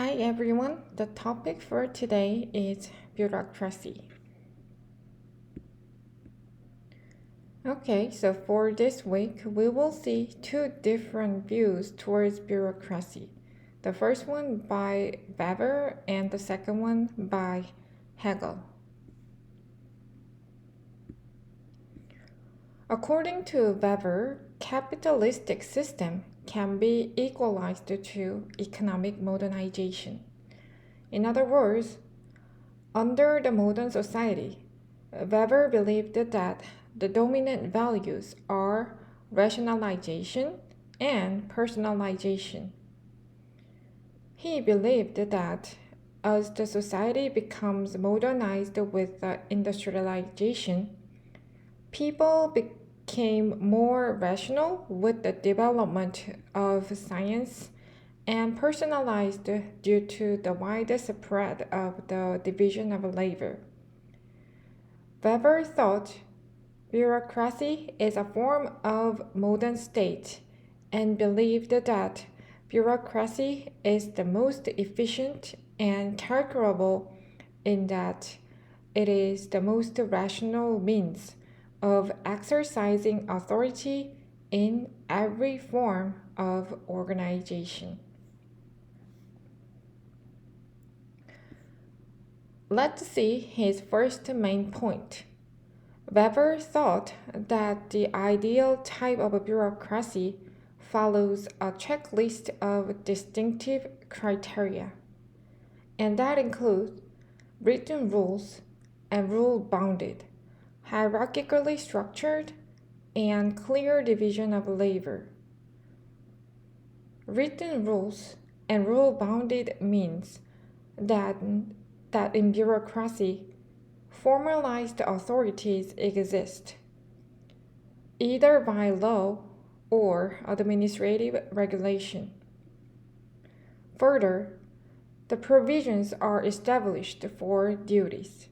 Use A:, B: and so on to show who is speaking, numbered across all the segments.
A: Hi everyone, the topic for today is bureaucracy. Okay, so for this week, we will see two different views towards bureaucracy. The first one by Weber and the second one by Hegel. According to Weber, capitalistic system can be equalized to economic modernization. In other words, under the modern society, Weber believed that the dominant values are rationalization and personalization. He believed that as the society becomes modernized with industrialization, people became more rational with the development of science and personalized due to the wide spread of the division of labor. Weber thought bureaucracy is a form of modern state and believed that bureaucracy is the most efficient and calculable in that it is the most rational means of exercising authority in every form of organization. Let's see his first main point. Weber thought that the ideal type of bureaucracy follows a checklist of distinctive criteria, and that includes written rules and rule bounded, hierarchically structured, and clear division of labor. Written rules and rule bounded means that, that in bureaucracy, formalized authorities exist, either by law or administrative regulation. Further, the provisions are established for duties.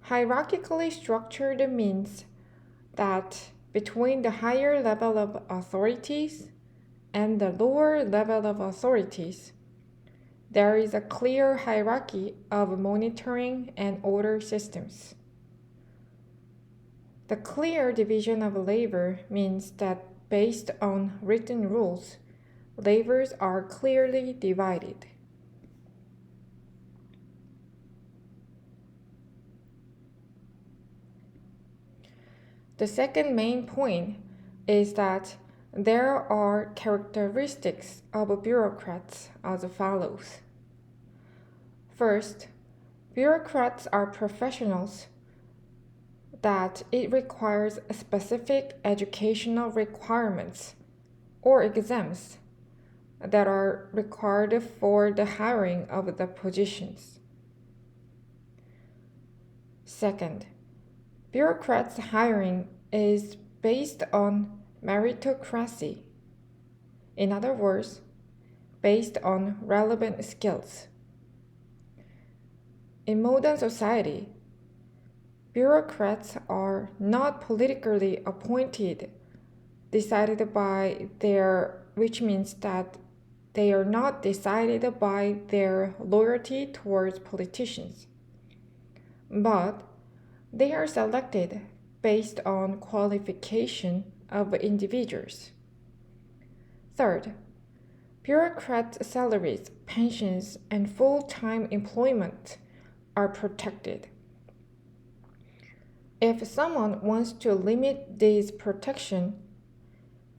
A: Hierarchically structured means that between the higher level of authorities and the lower level of authorities, there is a clear hierarchy of monitoring and order systems. The clear division of labor means that based on written rules, labors are clearly divided. The second main point is that there are characteristics of bureaucrats as follows. First, bureaucrats are professionals that it requires specific educational requirements or exams that are required for the hiring of the positions. Second, bureaucrats' hiring is based on meritocracy. In other words, based on relevant skills. In modern society, bureaucrats are not politically appointed, which means that they are not decided by their loyalty towards politicians, but they are selected based on qualification of individuals. Third, bureaucrats' salaries, pensions, and full-time employment are protected. If someone wants to limit this protection,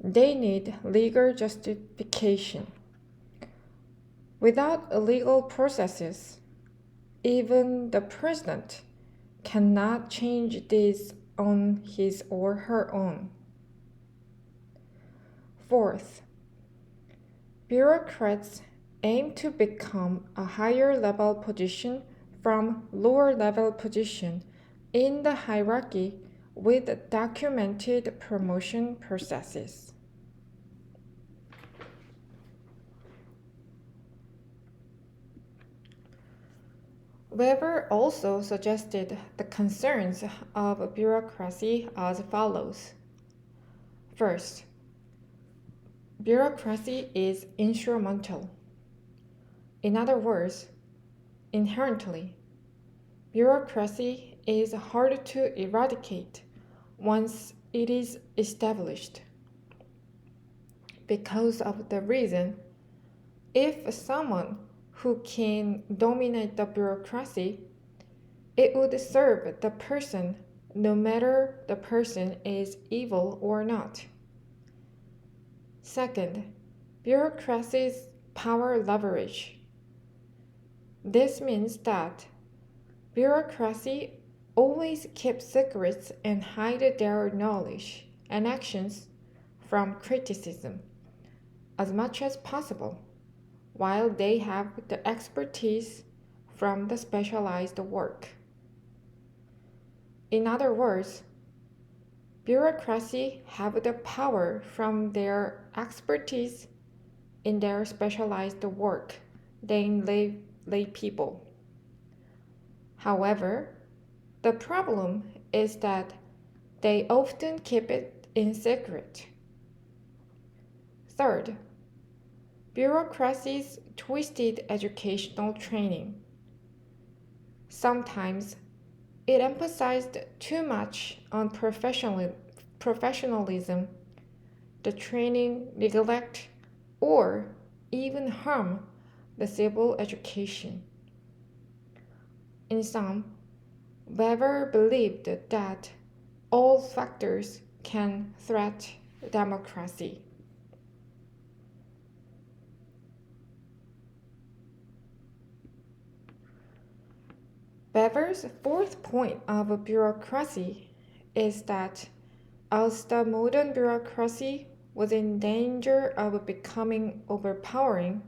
A: they need legal justification. Without legal processes, even the president cannot change this on his or her own. Fourth, bureaucrats aim to become a higher level position from lower level position in the hierarchy with documented promotion processes. Weber also suggested the concerns of bureaucracy as follows. First, bureaucracy is instrumental. In other words, inherently, bureaucracy is hard to eradicate once it is established because of the reason if someone who can dominate the bureaucracy, it would serve the person no matter the person is evil or not. Second, bureaucracy's power leverage. This means that bureaucracy always keeps secrets and hide their knowledge and actions from criticism as much as possible, while they have the expertise from the specialized work. In other words, bureaucracy have the power from their expertise in their specialized work than lay people. However, the problem is that they often keep it in secret. Third, bureaucracy's twisted educational training. Sometimes it emphasized too much on professionalism, the training neglect, or even harm the civil education. In sum, Weber believed that all factors can threat democracy. Weber's fourth point of bureaucracy is that as the modern bureaucracy was in danger of becoming overpowering,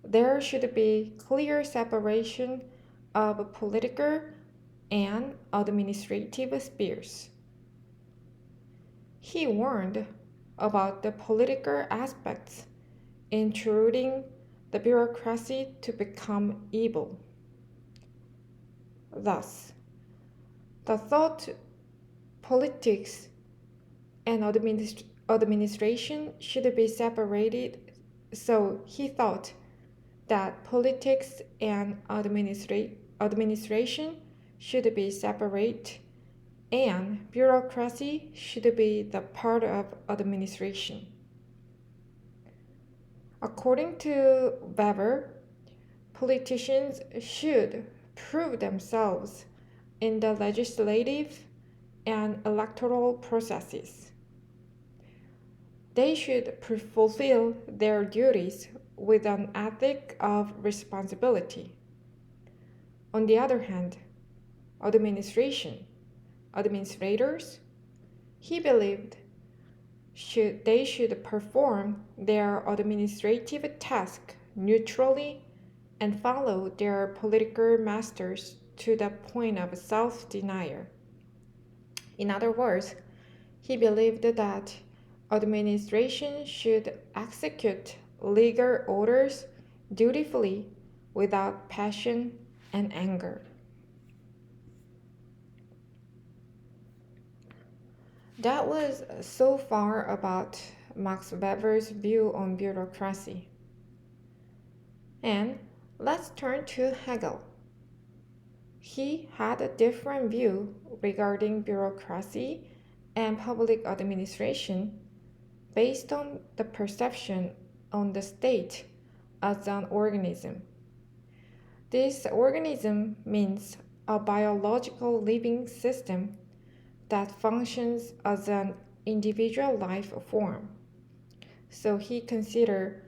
A: there should be clear separation of political and administrative spheres. He warned about the political aspects intruding the bureaucracy to become evil. Thus, the thought politics and administration should be separated, so he thought that politics and administration should be separate and bureaucracy should be the part of administration. According to Weber, politicians should prove themselves in the legislative and electoral processes. They should fulfill their duties with an ethic of responsibility. On the other hand, administrators, he believed they should perform their administrative task neutrally and follow their political masters to the point of self-denial. In other words, he believed that administration should execute legal orders dutifully without passion and anger. That was so far about Max Weber's view on bureaucracy. And let's turn to Hegel. He had a different view regarding bureaucracy and public administration based on the perception on the state as an organism. This organism means a biological living system that functions as an individual life form. So he considered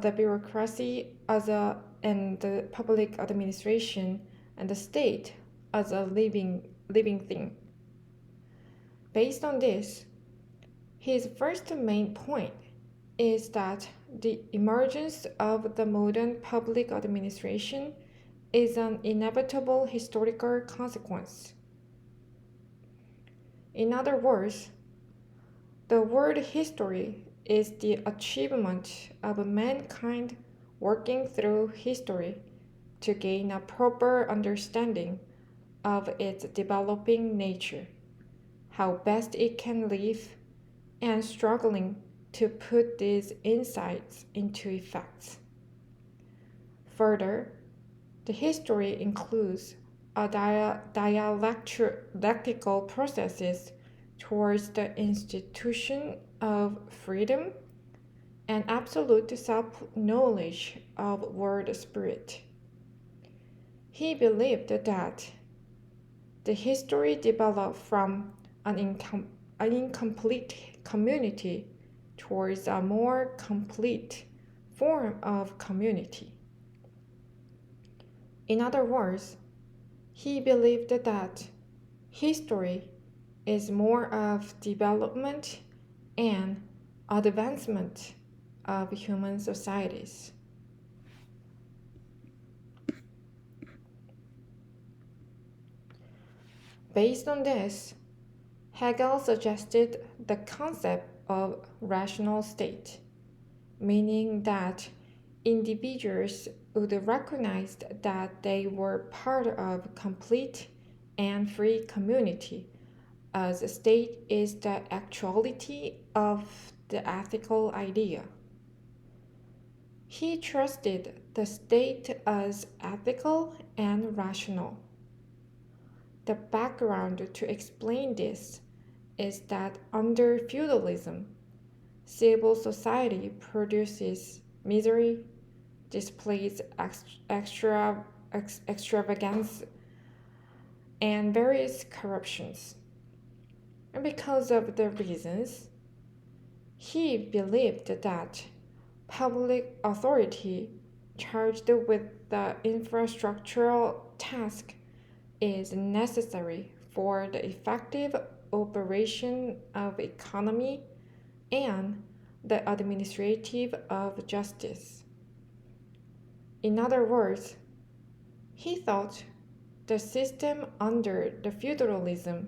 A: the bureaucracy and the public administration and the state as a living thing. Based on this, his first main point is that the emergence of the modern public administration is an inevitable historical consequence. In other words, the word history is the achievement of mankind working through history to gain a proper understanding of its developing nature, how best it can live, and struggling to put these insights into effect. Further, the history includes a dialectical processes towards the institution of freedom and absolute self-knowledge of world spirit. He believed that the history developed from an incomplete community towards a more complete form of community. In other words, he believed that history is more of development and advancement of human societies. Based on this, Hegel suggested the concept of rational state, meaning that individuals would recognize that they were part of complete and free community, as a state is the actuality of the ethical idea. He trusted the state as ethical and rational. The background to explain this is that under feudalism, civil society produces misery, displays extravagance, and various corruptions. And because of the reasons, he believed that public authority charged with the infrastructural task is necessary for the effective operation of economy and the administrative of justice. In other words, he thought the system under the feudalism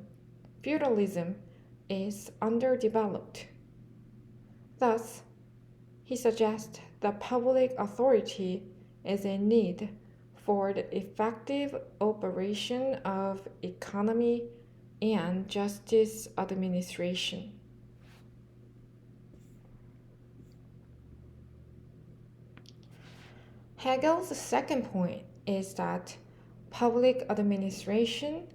A: is underdeveloped. Thus, he suggests the public authority is in need for the effective operation of economy and justice administration. Hegel's second point is that public administration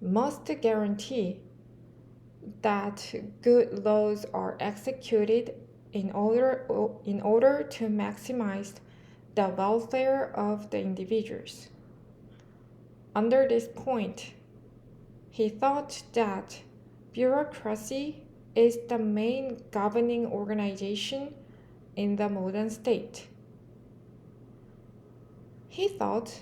A: must guarantee that good laws are executed in order to maximize the welfare of the individuals. Under this point, he thought that bureaucracy is the main governing organization in the modern state. He thought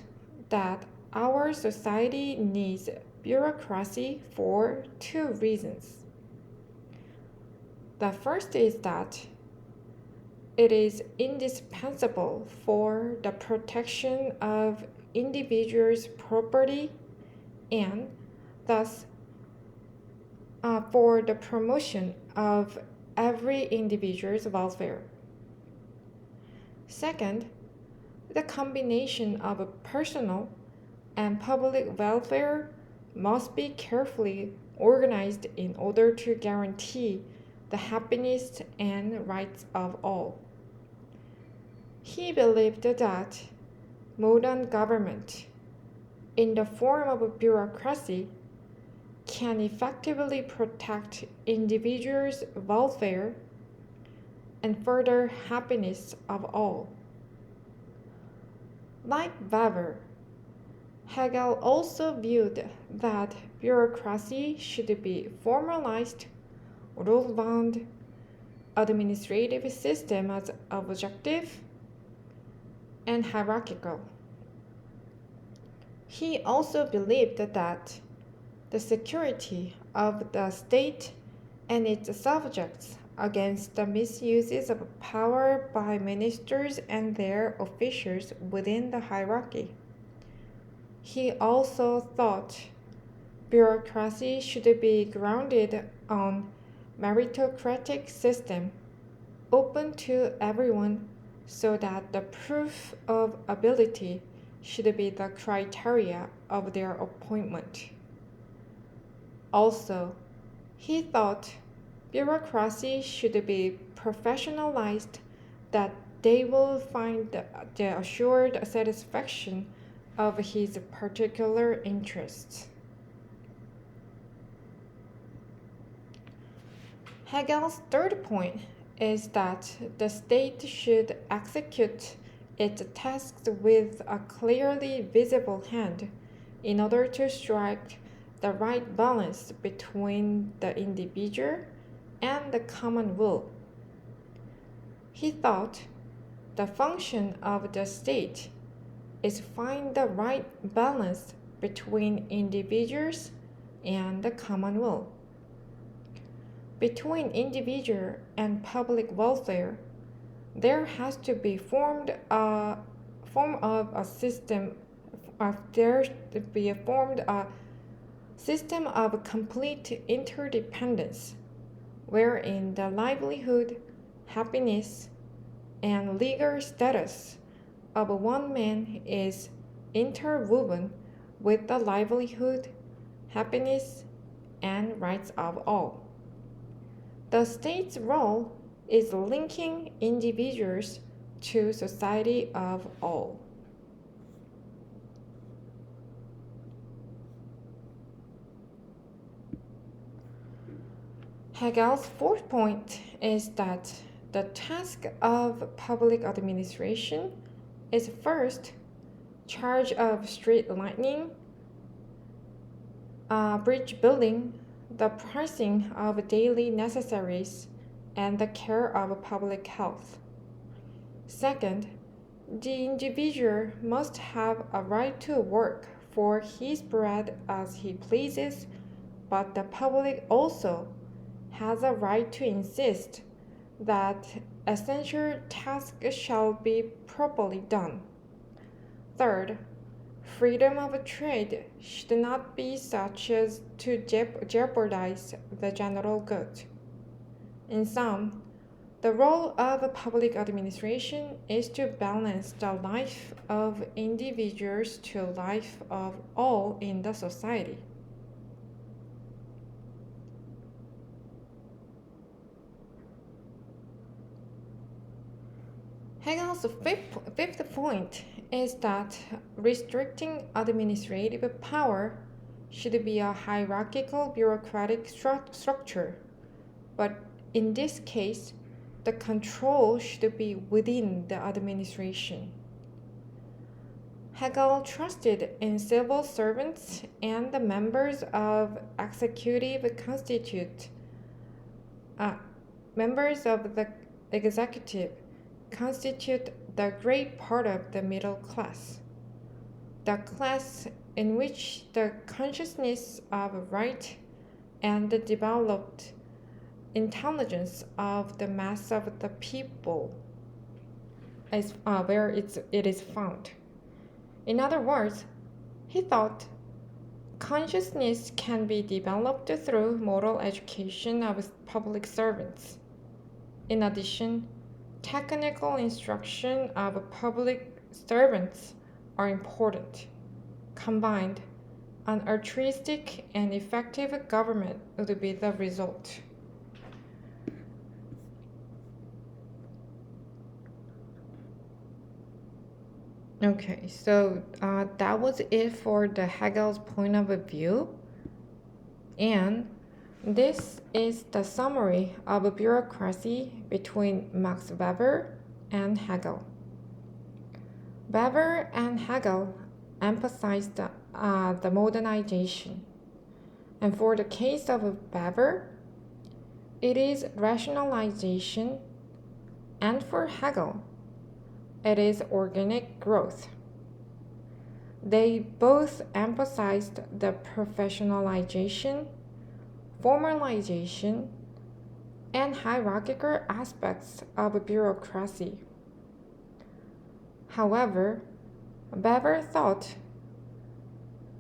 A: that our society needs bureaucracy for two reasons. The first is that it is indispensable for the protection of individuals' property and thus for the promotion of every individual's welfare. Second, the combination of personal and public welfare must be carefully organized in order to guarantee the happiness and rights of all. He believed that modern government, in the form of a bureaucracy, can effectively protect individuals' welfare and further happiness of all. Like Weber, Hegel also viewed that bureaucracy should be formalized, rule-bound, administrative system as objective and hierarchical. He also believed that the security of the state and its subjects against the misuses of power by ministers and their officials within the hierarchy. He also thought bureaucracy should be grounded on meritocratic system, open to everyone so that the proof of ability should be the criteria of their appointment. Also, he thought bureaucracy should be professionalized, that they will find the assured satisfaction of his particular interests. Hegel's third point is that the state should execute its tasks with a clearly visible hand in order to strike the right balance between the individual and the common will. He thought the function of the state is find the right balance between individuals and the common will. Between individual and public welfare, there has to be formed a form of a system of there to be formed a system of complete interdependence, wherein the livelihood, happiness, and legal status of one man is interwoven with the livelihood, happiness, and rights of all. The state's role is linking individuals to society of all. Hegel's fourth point is that the task of public administration is first charge of street lighting, bridge building, the pricing of daily necessaries, and the care of public health. Second, the individual must have a right to work for his bread as he pleases, but the public also has a right to insist that essential tasks shall be properly done. Third, freedom of trade should not be such as to jeopardize the general good. In sum, the role of public administration is to balance the life of individuals to life of all in the society. Hegel's fifth point is that restricting administrative power should be a hierarchical bureaucratic structure, but in this case, the control should be within the administration. Hegel trusted in civil servants and the members of members of the executive constitute the great part of the middle class, the class in which the consciousness of right and the developed intelligence of the mass of the people is where it is found. In other words, he thought consciousness can be developed through moral education of public servants. In addition, technical instruction of public servants are important. Combined, an altruistic and effective government would be the result. Okay, so that was it for the Hegel's point of view. And this is the summary of a bureaucracy between Max Weber and Hegel. Weber and Hegel emphasized the modernization. And for the case of Weber, it is rationalization, and for Hegel, it is organic growth. They both emphasized the professionalization, formalization, and hierarchical aspects of bureaucracy. However, Weber thought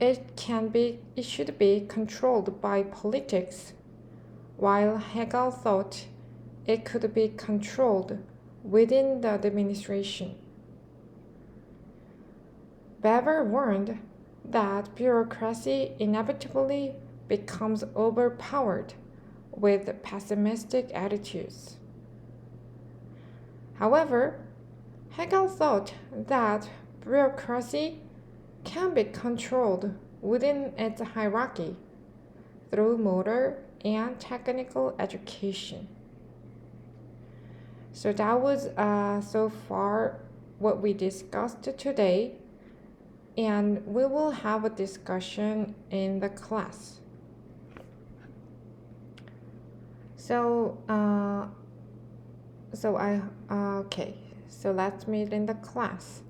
A: it should be controlled by politics, while Hegel thought it could be controlled within the administration. Weber warned that bureaucracy inevitably becomes overpowered with pessimistic attitudes. However, Hegel thought that bureaucracy can be controlled within its hierarchy through motor and technical education. So that was so far what we discussed today, and we will have a discussion in the class. So, okay. So let's meet in the class.